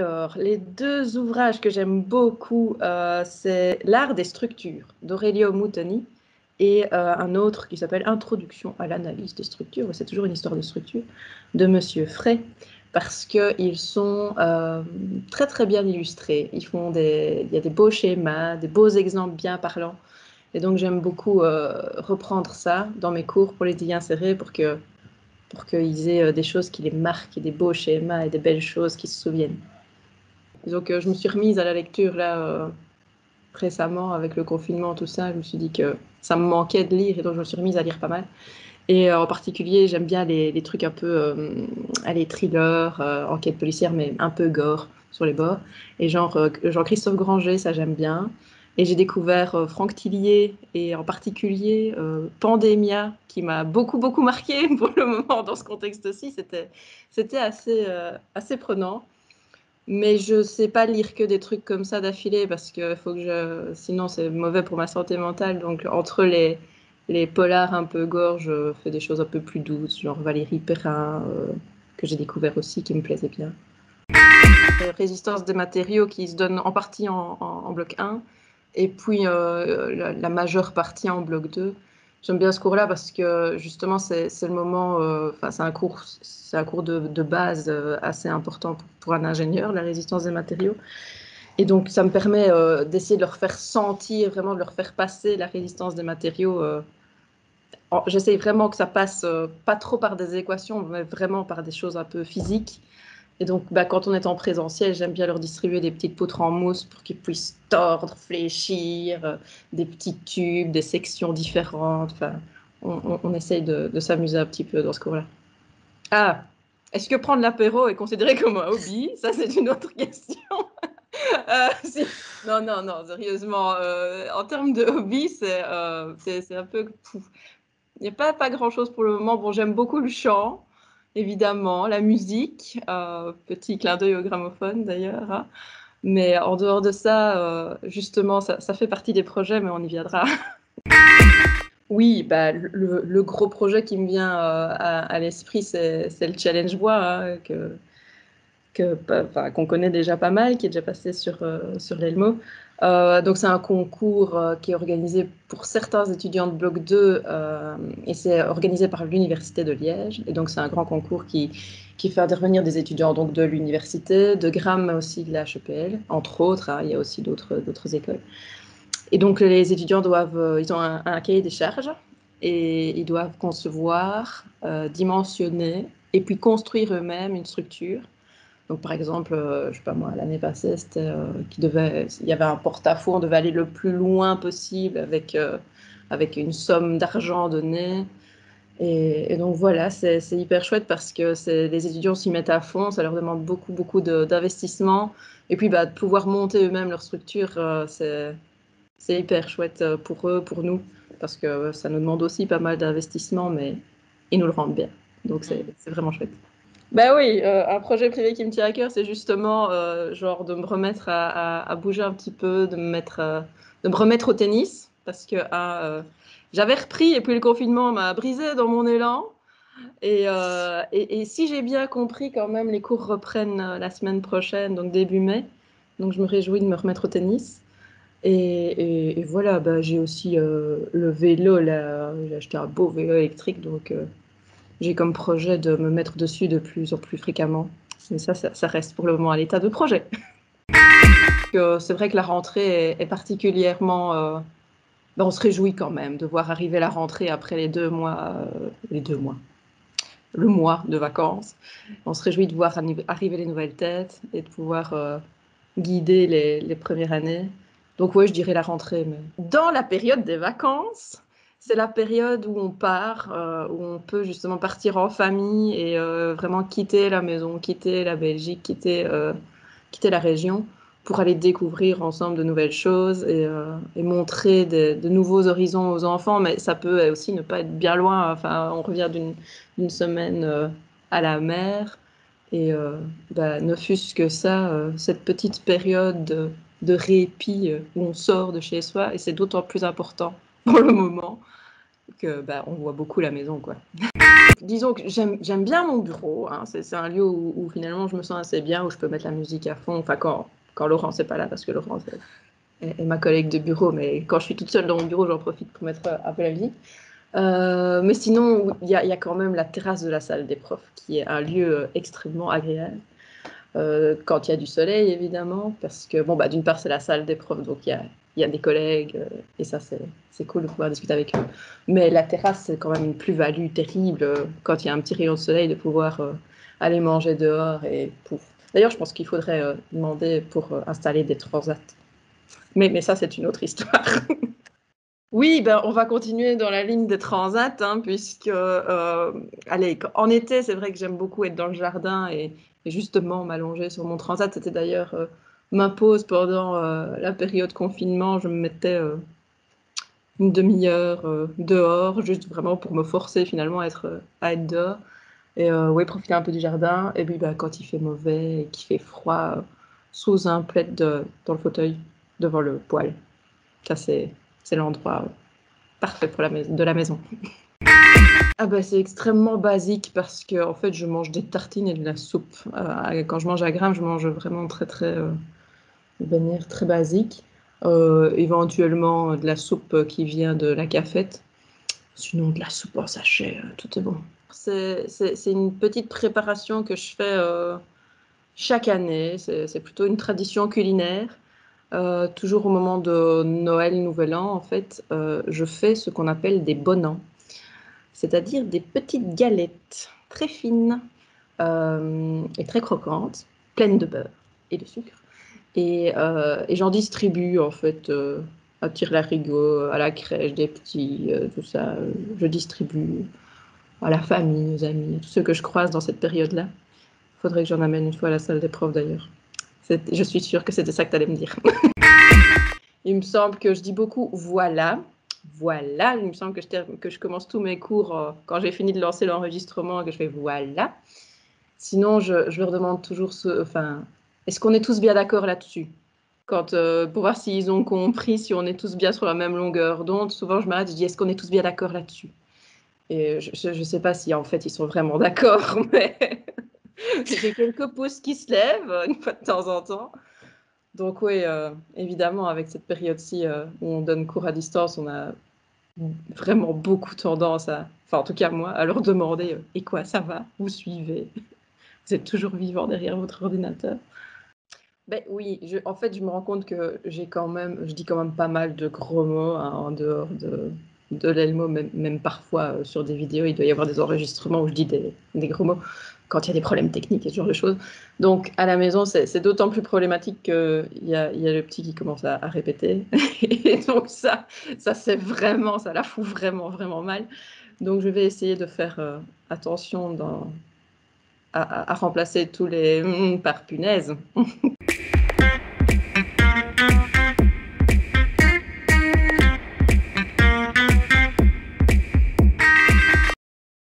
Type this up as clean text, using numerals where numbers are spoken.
Alors, les deux ouvrages que j'aime beaucoup, c'est L'art des structures d'Aurelio Muttoni et un autre qui s'appelle Introduction à l'analyse des structures, c'est toujours une histoire de structure, de Monsieur Frey, parce qu'ils sont très très bien illustrés. Il y a des beaux schémas, des beaux exemples bien parlants. Et donc j'aime beaucoup reprendre ça dans mes cours pour les y insérer, pour qu'ils aient des choses qui les marquent, et des beaux schémas et des belles choses qui se souviennent. Donc je me suis remise à la lecture là récemment avec le confinement, tout ça. Je me suis dit que ça me manquait de lire et donc je me suis remise à lire pas mal. Et en particulier, j'aime bien les trucs un peu, allez, thriller, enquête policière, mais un peu gore sur les bords. Et genre Jean-Christophe Granger, ça j'aime bien. Et j'ai découvert Franck Tillier et en particulier Pandémia, qui m'a beaucoup beaucoup marqué pour le moment dans ce contexte-ci. C'était assez prenant. Mais je sais pas lire que des trucs comme ça d'affilée parce que sinon c'est mauvais pour ma santé mentale. Donc entre les polars un peu gore, je fais des choses un peu plus douces, genre Valérie Perrin, que j'ai découvert aussi, qui me plaisait bien. Résistance des matériaux qui se donne en partie en bloc 1 et puis la majeure partie en bloc 2. J'aime bien ce cours-là parce que justement c'est le moment, c'est un cours de base assez important pour un ingénieur, la résistance des matériaux. Et donc ça me permet d'essayer de leur faire sentir, vraiment de leur faire passer la résistance des matériaux. J'essaye vraiment que ça passe pas trop par des équations, mais vraiment par des choses un peu physiques. Et donc, quand on est en présentiel, j'aime bien leur distribuer des petites poutres en mousse pour qu'ils puissent tordre, fléchir, des petits tubes, des sections différentes. Enfin, on essaye de s'amuser un petit peu dans ce cours-là. Ah, est-ce que prendre l'apéro est considéré comme un hobby? Ça, c'est une autre question. Non, sérieusement. En termes de hobby, c'est un peu... Il n'y a pas grand-chose pour le moment. Bon, j'aime beaucoup le chant. Évidemment, la musique, petit clin d'œil au gramophone d'ailleurs, hein. Mais en dehors de ça, justement, ça fait partie des projets, mais on y viendra. Oui, le gros projet qui me vient à l'esprit, c'est le Challenge Bois, hein, qu'on connaît déjà pas mal, qui est déjà passé sur l'Elmo. Donc c'est un concours qui est organisé pour certains étudiants de bloc 2 et c'est organisé par l'Université de Liège. Et donc c'est un grand concours qui fait intervenir des étudiants donc, de l'université, de Gram, mais aussi de la HEPL, entre autres, hein, il y a aussi d'autres écoles. Et donc les étudiants ils ont un cahier des charges et ils doivent concevoir, dimensionner et puis construire eux-mêmes une structure. Donc, par exemple, je sais pas moi, l'année passée, il y avait un porte-à-faux, on devait aller le plus loin possible avec une somme d'argent donnée. Et donc voilà, c'est hyper chouette parce que les étudiants s'y mettent à fond, ça leur demande beaucoup, beaucoup d'investissement. Et puis, de pouvoir monter eux-mêmes leur structure, c'est hyper chouette pour eux, pour nous, parce que ça nous demande aussi pas mal d'investissement, mais ils nous le rendent bien. Donc, c'est vraiment chouette. Ben oui, un projet privé qui me tient à cœur, c'est justement genre de me remettre à bouger un petit peu, de me remettre au tennis, parce que j'avais repris et puis le confinement m'a brisé dans mon élan. Et si j'ai bien compris, quand même, les cours reprennent la semaine prochaine, donc début mai. Donc je me réjouis de me remettre au tennis. Et voilà, j'ai aussi le vélo, là, j'ai acheté un beau vélo électrique, donc j'ai comme projet de me mettre dessus de plus en plus fréquemment. Mais ça reste pour le moment à l'état de projet. C'est vrai que la rentrée est particulièrement... on se réjouit quand même de voir arriver la rentrée après les 2 mois, le mois de vacances. On se réjouit de voir arriver les nouvelles têtes et de pouvoir guider les premières années. Donc ouais, je dirais la rentrée. Mais dans la période des vacances, c'est la période où on part, où on peut justement partir en famille et vraiment quitter la maison, quitter la Belgique, quitter la région pour aller découvrir ensemble de nouvelles choses et montrer de nouveaux horizons aux enfants. Mais ça peut aussi ne pas être bien loin. Enfin, on revient d'une semaine à la mer. Et ne fût-ce que ça, cette petite période de répit où on sort de chez soi, et c'est d'autant plus important pour le moment, que bah, on voit beaucoup la maison, quoi. Disons que j'aime bien mon bureau, hein. C'est un lieu où finalement je me sens assez bien, où je peux mettre la musique à fond. Enfin, quand Laurence n'est pas là, parce que Laurence est ma collègue de bureau, mais quand je suis toute seule dans mon bureau, j'en profite pour mettre un peu la musique. Mais sinon, il y a quand même la terrasse de la salle des profs, qui est un lieu extrêmement agréable. Quand il y a du soleil, évidemment, parce que, bon, bah, d'une part, c'est la salle des profs, donc il y a des collègues, et ça, c'est cool de pouvoir discuter avec eux. Mais la terrasse, c'est quand même une plus-value terrible, quand il y a un petit rayon de soleil, de pouvoir aller manger dehors. Et pouf. D'ailleurs, je pense qu'il faudrait demander pour installer des transats. Mais ça, c'est une autre histoire. Oui, ben, on va continuer dans la ligne des transats, hein, puisque, allez, en été, c'est vrai que j'aime beaucoup être dans le jardin et justement m'allonger sur mon transat. C'était d'ailleurs ma pause pendant la période confinement. Je me mettais une demi-heure dehors, juste vraiment pour me forcer finalement à être dehors. Et ouais, profiter un peu du jardin. Et puis, bah, quand il fait mauvais et qu'il fait froid, sous un plaid dans le fauteuil, devant le poêle. Ça, c'est l'endroit parfait pour de la maison. Ah bah, c'est extrêmement basique parce que en fait, je mange des tartines et de la soupe. Quand je mange à Grames, je mange vraiment très très de manière très basique. Éventuellement de la soupe qui vient de la cafette. Sinon, de la soupe en sachet, tout est bon. C'est une petite préparation que je fais chaque année. C'est plutôt une tradition culinaire. Toujours au moment de Noël, Nouvel An, en fait, je fais ce qu'on appelle des bonans, c'est-à-dire des petites galettes très fines et très croquantes, pleines de beurre et de sucre. Et j'en distribue en fait à tire-larigot, à la crèche des petits, tout ça. Je distribue à la famille, aux amis, à tous ceux que je croise dans cette période-là. Il faudrait que j'en amène une fois à la salle des profs d'ailleurs. Je suis sûre que c'était ça que tu allais me dire. Il me semble que je dis beaucoup voilà. Voilà, il me semble que je commence tous mes cours quand j'ai fini de lancer l'enregistrement, que je fais voilà. Sinon, je leur demande toujours enfin, est-ce qu'on est tous bien d'accord là-dessus? Pour voir s'ils ont compris, si on est tous bien sur la même longueur d'onde. Souvent, je m'arrête, je dis est-ce qu'on est tous bien d'accord là-dessus? Et je ne sais pas si en fait ils sont vraiment d'accord, mais j'ai quelques pouces qui se lèvent une fois de temps en temps. Donc oui, évidemment, avec cette période-ci où on donne cours à distance, on a vraiment beaucoup tendance enfin en tout cas moi, à leur demander et quoi, ça va? Vous suivez? Vous êtes toujours vivant derrière votre ordinateur? Ben oui, en fait, je me rends compte que je dis quand même pas mal de gros mots hein, en dehors de l'Elmo, même parfois sur des vidéos, il doit y avoir des enregistrements où je dis des gros mots quand il y a des problèmes techniques et ce genre de choses. Donc à la maison, c'est d'autant plus problématique qu'il y a le petit qui commence à répéter. Et donc ça la fout vraiment, vraiment mal. Donc je vais essayer de faire attention à remplacer tous les par punaise.